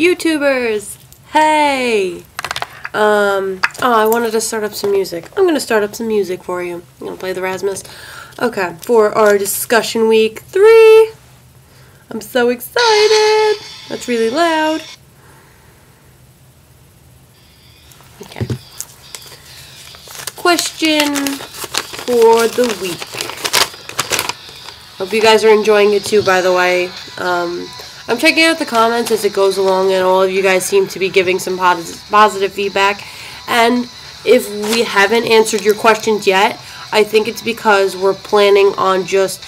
YouTubers! Hey! Oh, I wanted to start up some music. I'm going to start up some music for you. I'm going to play the Rasmus. Okay, for our discussion week 3. I'm so excited! That's really loud. Okay. Question for the week. Hope you guys are enjoying it too, by the way. I'm checking out the comments as it goes along, and all of you guys seem to be giving some positive feedback. And if we haven't answered your questions yet, I think it's because we're planning on just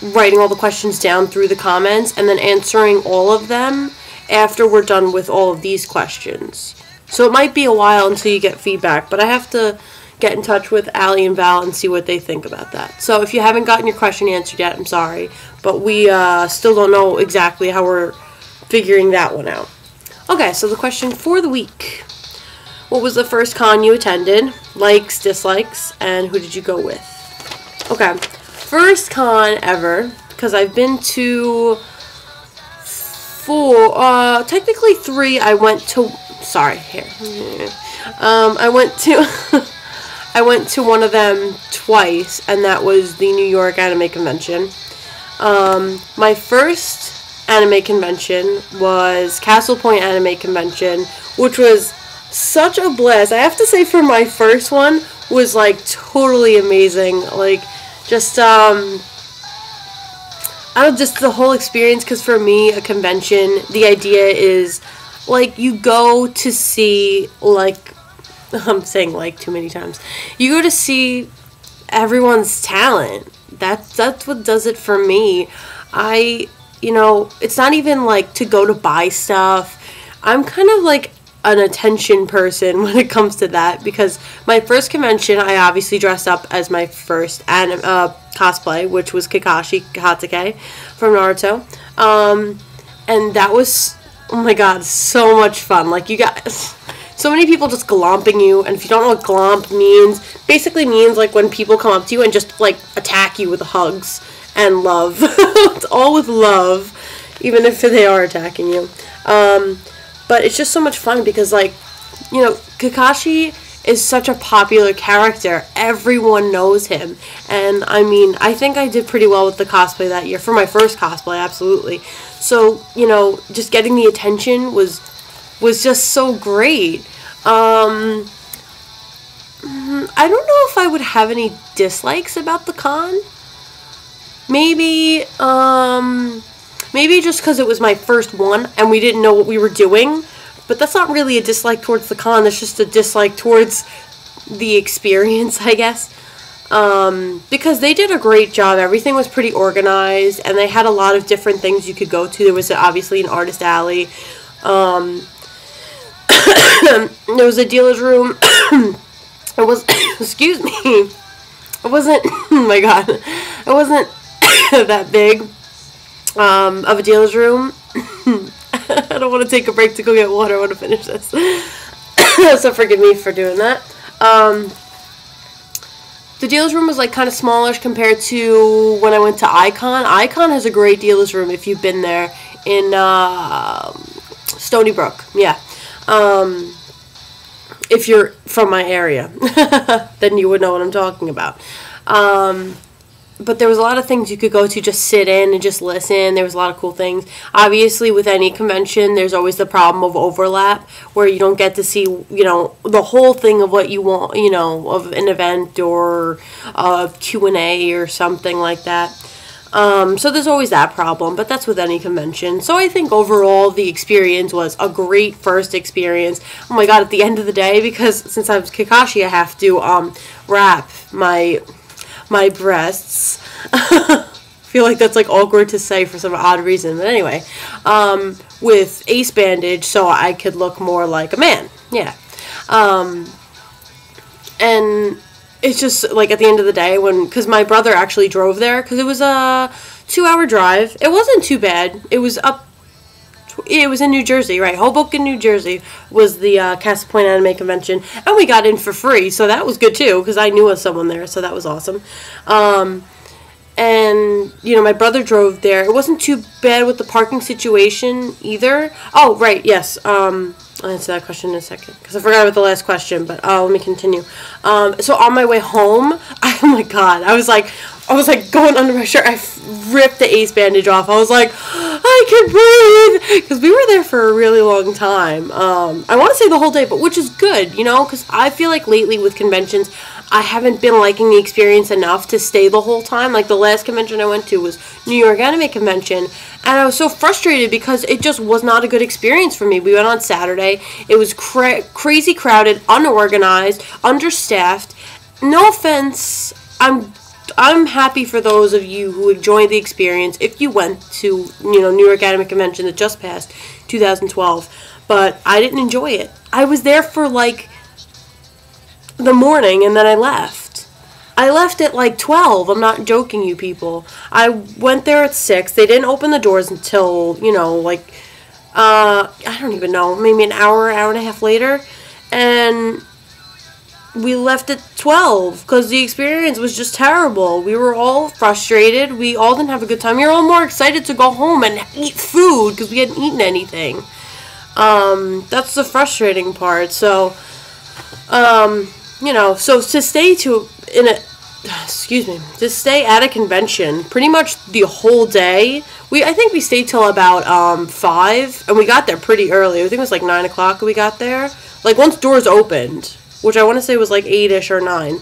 writing all the questions down through the comments and then answering all of them after we're done with all of these questions. So it might be a while until you get feedback, but I have to get in touch with Allie and Val and see what they think about that. So if you haven't gotten your question answered yet, I'm sorry, but we still don't know exactly how we're figuring that one out. Okay, so the question for the week. What was the first con you attended? Likes, dislikes, and who did you go with? Okay, first con ever, because I've been to 4, technically 3. I went to, sorry, here. I went to one of them twice, and that was the New York Anime Convention. My first anime convention was Castle Point Anime Convention, which was such a blast. I have to say, for my first one, was like totally amazing. Like, just just the whole experience. Because for me, a convention, the idea is like you go to see, like, I'm saying like too many times. You go to see everyone's talent. That's what does it for me. It's not even like to go to buy stuff. I'm kind of like an attention person when it comes to that, because my first convention, I obviously dressed up as my first cosplay, which was Kakashi Hatake from Naruto. And that was, oh my god, so much fun. Like, you guys, so many people just glomping you, and if you don't know what glomp means, basically means like when people come up to you and just like attack you with hugs and love. It's all with love, even if they are attacking you. But it's just so much fun because, like, Kakashi is such a popular character. Everyone knows him. And, I mean, I think I did pretty well with the cosplay that year. For my first cosplay, absolutely. So, just getting the attention was just so great. I don't know if I would have any dislikes about the con. Maybe just because it was my first one and we didn't know what we were doing. But that's not really a dislike towards the con. That's just a dislike towards the experience, I guess. Because they did a great job. Everything was pretty organized, and they had a lot of different things you could go to. There was obviously an artist alley. There was a dealer's room. It was, excuse me. It wasn't, oh my god. It wasn't that big of a dealer's room. I don't want to take a break to go get water. I want to finish this. So forgive me for doing that. The dealer's room was like kind of smallish compared to when I went to Icon. Icon has a great dealer's room if you've been there in Stony Brook. Yeah. If you're from my area, then you would know what I'm talking about. But there was a lot of things you could go to, just sit in and just listen. There was a lot of cool things. Obviously, with any convention, there's always the problem of overlap, where you don't get to see, the whole thing of what you want, of an event or a Q&A or something like that. So there's always that problem, but that's with any convention. So I think overall the experience was a great first experience. Oh my god, at the end of the day, because since I'm Kakashi, I have to wrap my breasts. I feel like that's like awkward to say for some odd reason, but anyway, with ace bandage so I could look more like a man. Yeah. And it's just like at the end of the day, because my brother actually drove there, because it was a 2-hour drive. It wasn't too bad. It was in New Jersey, right? Hoboken, New Jersey was the Castle Point Anime Convention, and we got in for free, so that was good too, because I knew of someone there, so that was awesome. And, you know, my brother drove there. It wasn't too bad with the parking situation either. Oh, right, yes. I'll answer that question in a second because I forgot about the last question, but let me continue. So on my way home, oh my god, I was like going under my shirt. I ripped the ace bandage off. I was like, I can breathe, because we were there for a really long time. I want to say the whole day, but which is good, you know, because I feel like lately with conventions, I haven't been liking the experience enough to stay the whole time. Like the last convention I went to was New York Anime Convention, and I was so frustrated because it just was not a good experience for me. We went on Saturday. It was crazy crowded, unorganized, understaffed. No offense, I'm happy for those of you who enjoyed the experience if you went to, you know, New York Anime Convention that just passed, 2012, but I didn't enjoy it. I was there for like the morning and then I left. I left at like 12. I'm not joking, you people. I went there at 6. They didn't open the doors until, you know, like I don't even know, maybe an hour and a half later, and we left at 12 because the experience was just terrible. We were all frustrated. We all didn't have a good time. We were all more excited to go home and eat food because we hadn't eaten anything. That's the frustrating part. So, you know, so to stay to stay at a convention pretty much the whole day. I think we stayed till about 5, and we got there pretty early. I think it was like 9 o'clock we got there. Like once doors opened, which I want to say was like 8ish or 9,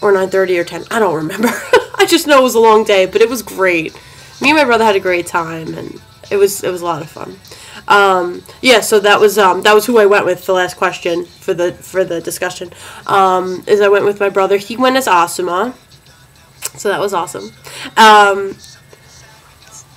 or 9:30 or 10. I don't remember. I just know it was a long day, but it was great. Me and my brother had a great time, and it was a lot of fun. Yeah, so that was who I went with. The last question for the discussion is I went with my brother. He went as Asuma, so that was awesome.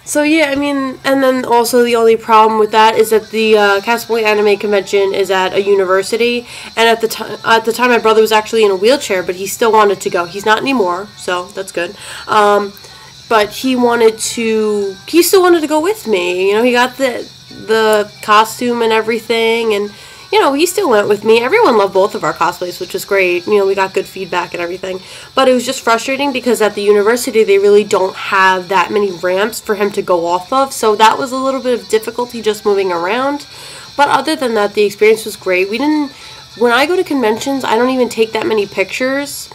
So yeah, I mean, and then also the only problem with that is that the Casablanca Anime Convention is at a university, and at the time my brother was actually in a wheelchair, but he still wanted to go. He's not anymore, so that's good. But he still wanted to go with me. You know, he got the costume and everything, and you know, he still went with me. Everyone loved both of our cosplays, which was great. You know, we got good feedback and everything. But it was just frustrating because at the university, they really don't have that many ramps for him to go off of. So that was a little bit of difficulty just moving around. But other than that, the experience was great. When I go to conventions, I don't even take that many pictures.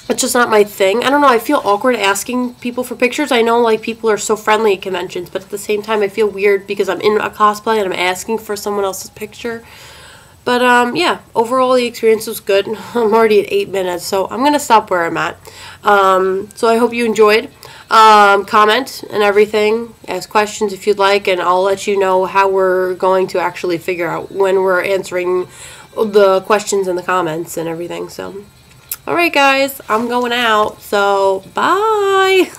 It's just not my thing. I don't know, I feel awkward asking people for pictures. I know, like, people are so friendly at conventions, but at the same time, I feel weird because I'm in a cosplay and I'm asking for someone else's picture. But, yeah, overall, the experience was good. I'm already at 8 minutes, so I'm going to stop where I'm at. So I hope you enjoyed. Comment and everything. Ask questions if you'd like, and I'll let you know how we're going to actually figure out when we're answering the questions in the comments and everything, so... Alright guys, I'm going out, so bye!